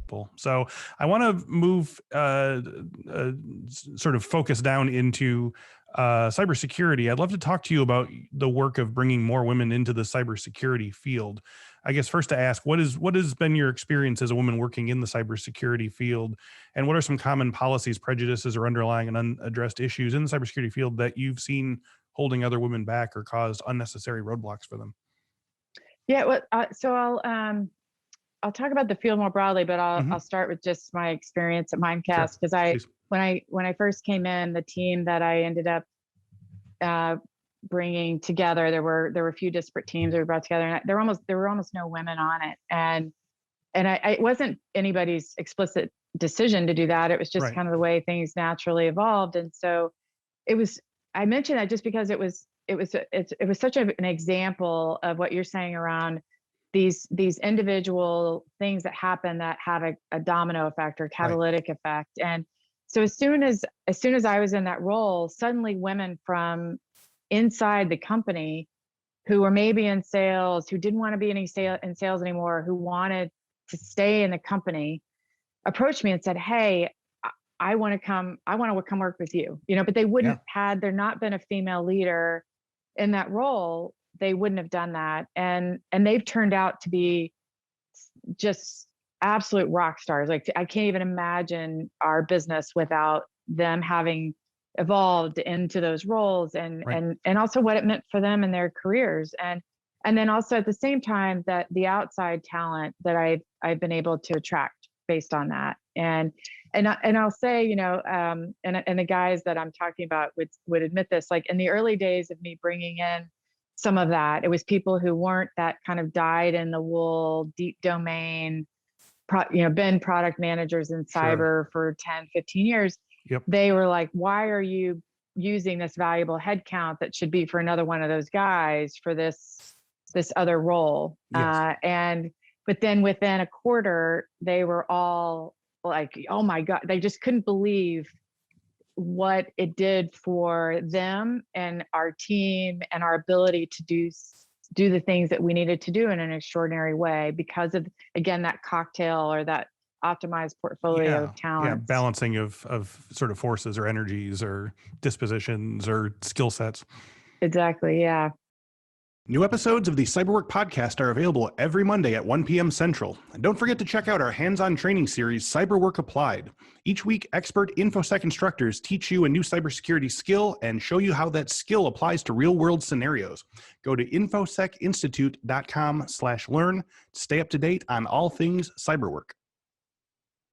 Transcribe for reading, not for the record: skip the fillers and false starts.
people. So I want to move sort of focus down into cybersecurity. I'd love to talk to you about the work of bringing more women into the cybersecurity field. I guess first to ask, what has been your experience as a woman working in the cybersecurity field, and what are some common policies, prejudices, or underlying and unaddressed issues in the cybersecurity field that you've seen holding other women back or caused unnecessary roadblocks for them? Yeah, well, so I'll talk about the field more broadly, but I'll start with just my experience at Mimecast, because when I first came in, the team that I ended up bringing together, there were a few disparate teams that we brought together, and there were almost no women on it, and it wasn't anybody's explicit decision to do that. It was just kind of the way things naturally evolved, and so I mentioned that just because it was such an example of what you're saying around these individual things that happen that have a domino effect or catalytic effect. And so as soon as I was in that role, suddenly women from inside the company who were maybe in sales, who didn't want to be in sales anymore, who wanted to stay in the company, approached me and said, "Hey, I want to come work with you." But they wouldn't had there not been a female leader in that role, they wouldn't have done that. And they've turned out to be just absolute rock stars. Like, I can't even imagine our business without them having evolved into those roles, and also what it meant for them in their careers. And then also at the same time, that the outside talent that I've been able to attract based on that. And I'll say, and the guys that I'm talking about would admit this, like in the early days of me bringing in some of that, it was people who weren't that kind of dyed in the wool, deep domain, been product managers in cyber for 10, 15 years. Yep. They were like, "Why are you using this valuable headcount that should be for another one of those guys for this other role?" Yes. But then within a quarter, they were all like, "Oh my God," they just couldn't believe what it did for them and our team and our ability to do the things that we needed to do in an extraordinary way because of, again, that cocktail or that optimized portfolio of talent. Yeah, balancing of sort of forces or energies or dispositions or skill sets. Exactly, yeah. New episodes of the Cyberwork podcast are available every Monday at 1 p.m. Central. And don't forget to check out our hands-on training series, Cyberwork Applied. Each week, expert Infosec instructors teach you a new cybersecurity skill and show you how that skill applies to real-world scenarios. Go to infosecinstitute.com/learn to stay up to date on all things cyberwork.